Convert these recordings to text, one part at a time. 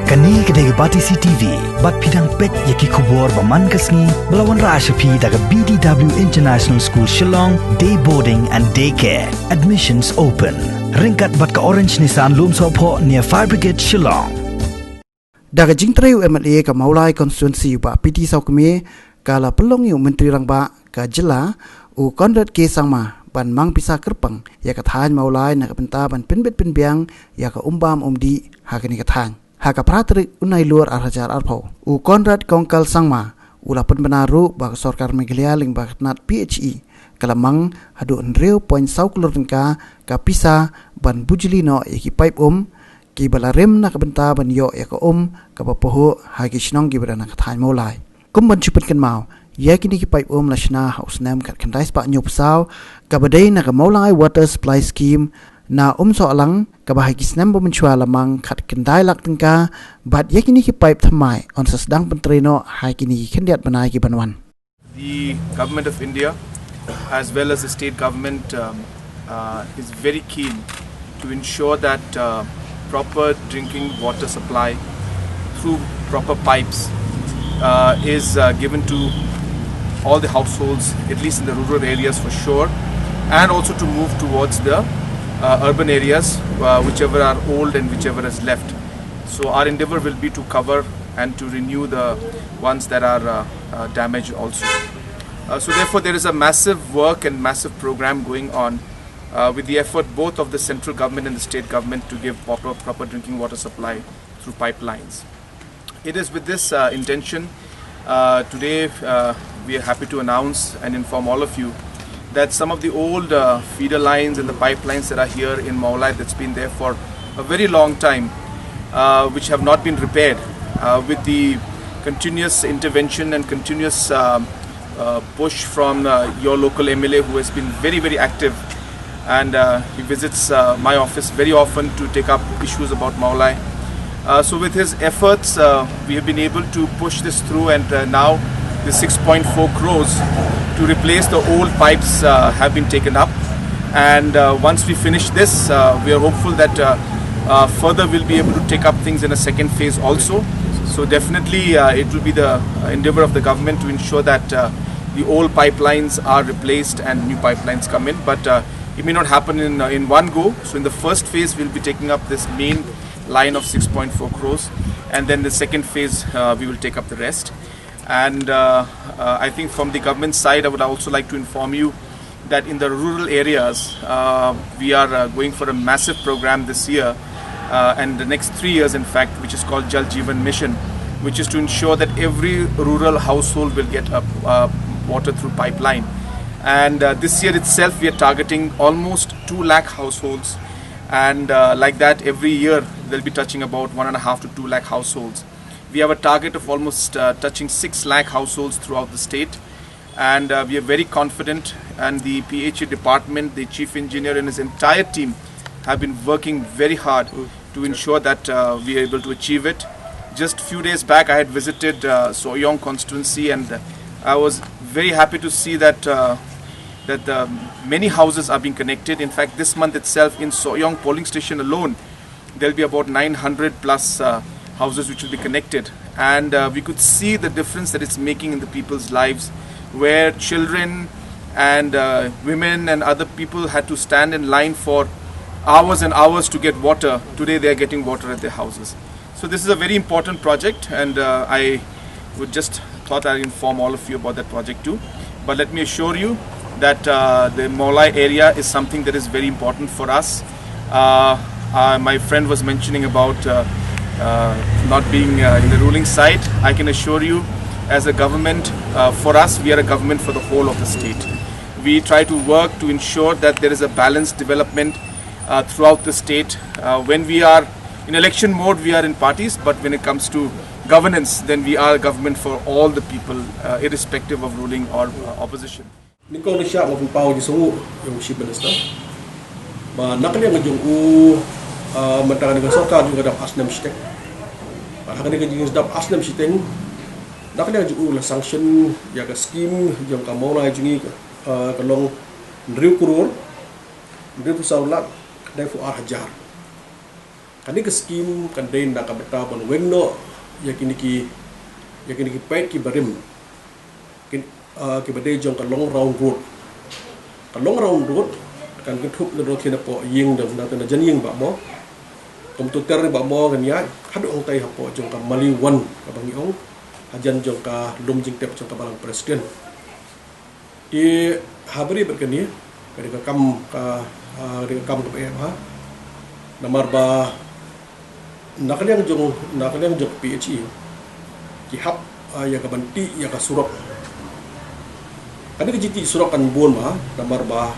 Kani kedai bati CTV, bat pidang pet yaki kubur baman kasni, belawan Rashapi daga BDW International School Shillong, day boarding and daycare. Admissions open. Ringkat bat ka Orange Nissan Loom Sopo near Fire Brigade Shillong. Daga jingtrayu MLA ka Mawlai constituency ba piti saukme kala pelong yu menteri rangba ka jela u Konrad ke sangma ban Mang Pisa kerpang ya ka Thain Mawlai na ka benta ban pinbet pinbiang ya ka umbam umdi Haka ni ka Thain. Haka pratrik unai luar arhajar arpau. U Konrad kongkal sangma ula penbenaru ba Sorkar Meglia ling ba nat PHE kala Mang hadu nreu poin sauklur ka Pisa ban Bujli no iki pipe ki balarem na kabenta ban yo ya ka ka papoho hagi shnong gi bana ka Thain Mawlai. Kum ban chupet kan mau ya kini ki pipe lashna house nam kat kan dais pa nyop saw ka badai na ka Mawlai water supply scheme na so alang ka bahagi snam bo menchua lamang khat kendai lak tengka bat yakini ki pipe thamai on sasdang pentreno hai kini kendiat banai ki banwan. The government of India as well as the state government is very keen to ensure that proper drinking water supply through proper pipes is given to all the households, at least in the rural areas for sure, and also to move towards the urban areas, whichever are old and whichever is left. So our endeavor will be to cover and to renew the ones that are damaged also. So therefore there is a massive work and massive program going on with the effort both of the central government and the state government to give proper drinking water supply through pipelines. It is with this intention today we are happy to announce and inform all of you that some of the old feeder lines and the pipelines that are here in Mawlai that's been there for a very long time, which have not been repaired, with the continuous intervention and continuous push from your local MLA, who has been very active, and he visits my office very often to take up issues about Mawlai. So with his efforts we have been able to push this through, and now the 6.4 crores to replace the old pipes have been taken up, and once we finish this we are hopeful that further we'll be able to take up things in a second phase also. So definitely it will be the endeavor of the government to ensure that the old pipelines are replaced and new pipelines come in, but it may not happen in one go. So in the first phase we'll be taking up this main line of 6.4 crores, and then the second phase we will take up the rest. And I think from the government side, I would also like to inform you that in the rural areas we are going for a massive program this year and the next 3 years in fact, which is called Jal Jeevan Mission, which is to ensure that every rural household will get water through pipeline. And this year itself we are targeting almost 2 lakh households, and like that every year they'll be touching about 1.5 to 2 lakh households. We have a target of almost touching 6 lakh households throughout the state, and we are very confident, and the PHE department, the chief engineer and his entire team have been working very hard to ensure that we are able to achieve it. Just a few days back I had visited Soyong constituency, and I was very happy to see that many houses are being connected. In fact, this month itself in Soyong polling station alone there will be about 900 plus houses which will be connected, and we could see the difference that it's making in the people's lives, where children and women and other people had to stand in line for hours and hours to get water. Today they are getting water at their houses. So this is a very important project, and I would just thought I'd inform all of you about that project too. But let me assure you that the Mawlai area is something that is very important for us. My friend was mentioning about not being in the ruling side. I can assure you, as a government, for us, we are a government for the whole of the state. We try to work to ensure that there is a balanced development throughout the state. When we are in election mode, we are in parties, but when it comes to governance, then we are a government for all the people, irrespective of ruling or opposition. Niko siya mapupao di sungo yung chief minister. Ba nakanya ngajung matang dengan Sorkar juga dapat asnam sitek. Bahkan dengan jenis dapat asnam sitek, nakanya juga la sanction ya ka scheme yang ka Mawlai jungi kalong ndriu kurur, ndriu tu saulat dai fu arhajar. Kani ke skim kan day nak beta ban wengno yakini ki pait ki barim ki badai jong ka long round road kan ke thup na road thina po ying dam na ta jan ying ba mo komputer ba mo kan ya hadu ong tai hapo jong ka mali wan ka bangi ong hajan jong ka lum jing tep jong ka balang presiden di habri berkeni ka kam ka ha namar ba nakaliang jong PHE ki hap ya ka banti ya ka surok kani ke jiti surok kan bon ma namar ba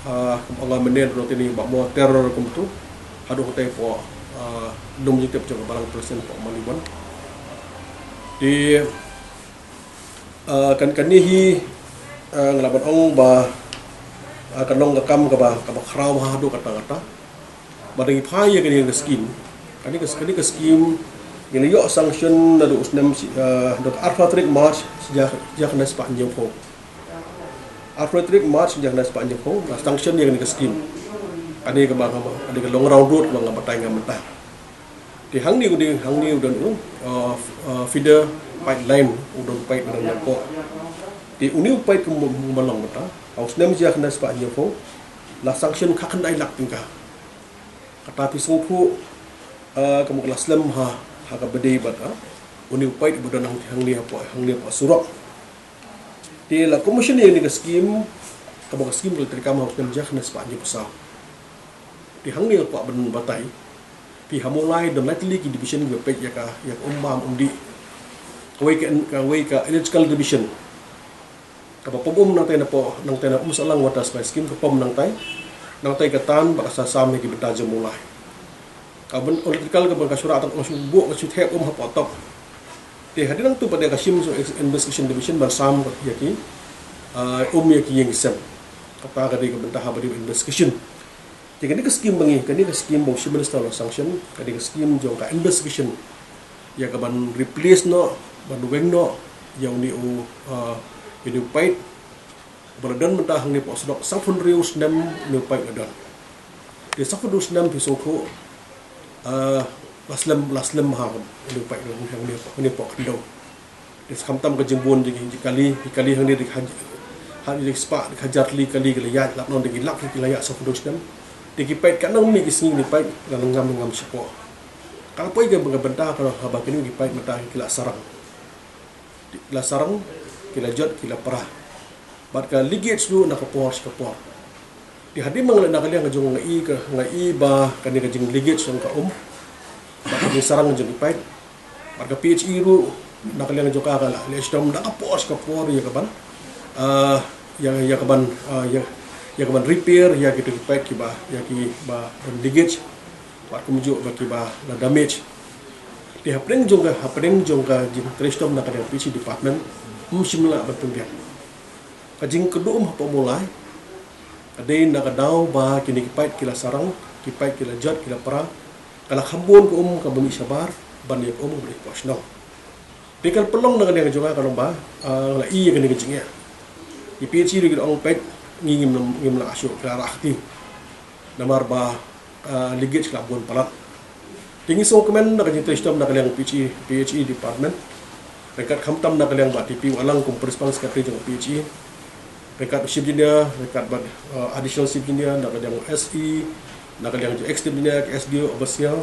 ang menen ro tini ba mo terror kum tu hadu ko tay po lum jitep jong balang presiden po maliban di kan hi ngelaban ong ba kanong kam ka ba kraw hadu kata badang ipai ya kani ke skim kani ke skim ini yo sanction na do usnam dot arbitrary march sejak nas panjang ko arbitrary march sejak nas panjang ko na sanction yang ke skim kani ke bang ada ke long round road bang batai ngam mentah di hang ni udan feeder pipeline udan pipe nang ko di uni pipe ke malong mentah usnam sejak nas panjang ko la sanction kakan dai lak tingka kata pisung pu kamu kelas lem Haka bedai bata uni upai budan hang ni apa surok di la commission ni ke skim kamu ke skim kalau terkam harus menjak nas panjang besar di hang ni apa ben batai pi Mawlai dan likely ki division ke pek ya ummam umdi kawai ka electrical division kamu pom nang tai salang watas by skim ke pom nang tai katan bakasa sam ni ki betaja Mawlai kabun electrical kabun kasura atau masubuk kasutep hapotop di hadiran tu pada kasim investigation division bersam yaki yaki yang isem kata kadi kebentah habari investigation jadi ke skim bangi kani ke skim bau minister sanction kadi ke skim jong ka investigation ya kaban replace no ban weng no yang ni ini pait berdan mentah ni posdok safun rius nem ni pait adan di safun rius nem pisoko laslam ha lu pai lu hang ni pok ndo dis khamtam ka jimbon ji kali hang ni di spa khajar li kali ya lap non di lak ki laya so production di ki pai kan mi ki sing ni pai ngam sipo kalau poi ke bentah kalau haba kini ki pai mata ki la sarang ki la jot ki la parah bat ka ligate lu nak por di hadi mangla nak kali ngajung ngai ba kan ni kajing ligate sang ka bakal sarang jeng pait marga PHE ru nak kali ngajung ka kala le stom nak por ya kaban ya kaban repair ya gitu pait ki ba ligate wat kumju ba ki ba la damage di hapring jong ka jing tristom nak kali PHE department simla batungyan kajing kedum apa mulai adai nak daw ba kini kipait kila sarang kipait kila jat kila para kala khambon ko ka bumi sabar ban yak beri posno dekal pelong dengan yang juga kalau ba la iya kini kecingnya PHE ri ong pet ngim la asyo kala rakti namar ba ligit kala bon palat tingi so kemen nak jing tristom nak yang PHE department dekat khamtam nak yang ba TP walang kum principal secretary jong PHE rekat ship dia rekat additional ship dia nak yang SE nak yang extend dia SDO obasial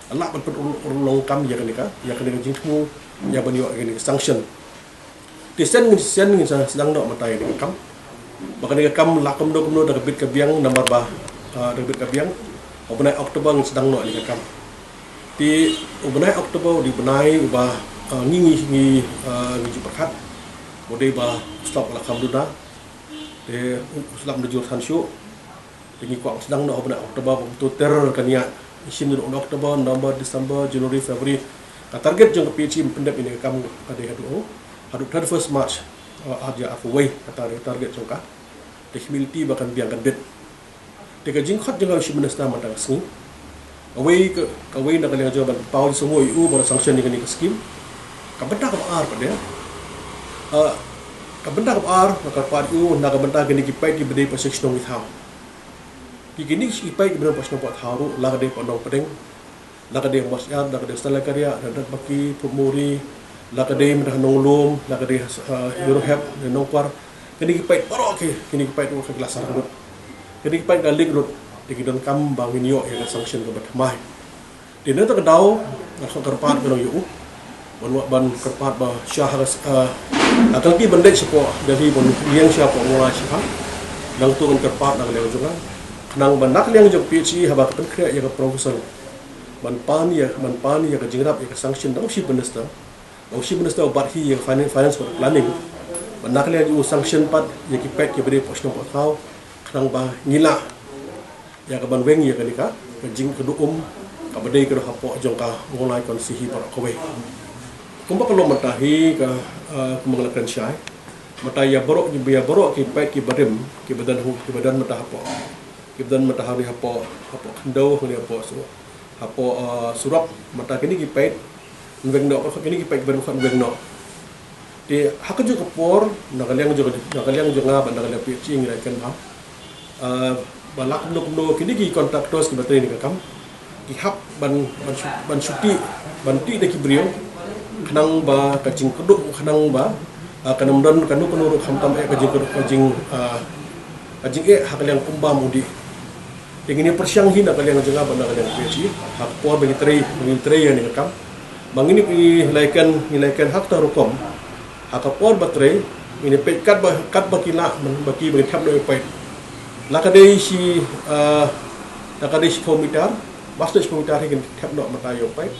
Allah pen ulong kam ya kan jingmu ya bani wa gini sanction disen ngin sedang nak matai dengan kam bahkan dengan kam lakom do kumno dak bit kabiang nomor ba dak bit kabiang obnai Oktober sedang nak dengan kam di obnai Oktober di benai ba ngi perkat model ba stop la kamduda de uslam de jur hanshu ini kuang sedang nak obna Oktober tu terror kania isin do Oktober November December January February target jong PHE pendap ini kamu ada hadu 31st March aja aku way kata target jong ka humility bahkan biang gadet de ka jing khat jong si minister matang sing away nak kali jawaban pau semua EU pada sanction dengan ni scheme ka benda ka ar pada kabenda ar nak party nak kabenda gani ki pai ki bedai pasik stong with how Kini ipai kebenar pas nampak haru lah dia pandang pedeng, lah dia masyad, lah dia salah karya, dan baki pemuri, lah dia mendah nonglum, lah dia Eurohab dan nongkwar. Kini ipai parok kini ipai tu ke gelasar kedut. Kini ipai galik kedut, di kidon kam bangin yo yang sanction ke bertamai. Di nanti kedau, langsung kerpat kedong yo, ban kerpat bah syah akan ki bendek sepo dari ban liang siapa mulai siapa, nang tu kan kerpat nang liang juga. Nang bandak liang jog PhD haba ka penkre ya ka profesor man pan ya ka jingrap ya ka sanction dang si benesta bat hi ya finance for planning bandak liang ju sanction pat ya ki pet ki bede post no patau nang ba ngila ya ka ban weng ya ka nika ka jing ka duum ka bede ka hapo jong ka ngolai kon sihi par kowe kumba kalau matahi ka kumanglakan syai mata ya borok ki pet ki badem ki badan mata hapo Kibdan matahari hapo kandau ni hapo surap mata kini kipait nveng no kini kipait ber bukan nveng no di Haka juga por nakaliang juga ban nakaliang pitching ngirai kan ha balak no kini ki kontraktos ki bateri ni kakam ki hap ban suti ban ti de ki brio kanang ba kacing keduk kanang ba kanam don kanu penurut hamtam kajing keduk kajing hakaliang kumba mudi yang ini persiang hina kalian jengah bandar kalian PhD hak puan bagi tray yang direkam bang ini nilaikan hak tarukom hak puan baterai ini pekat bakila bagi tap no pay lakadei si komitar master komitar yang tap no mata yo pay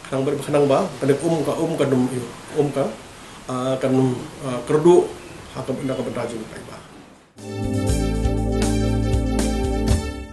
kanang ba kada kan kerdu hak benda ka bandar jeng pay ba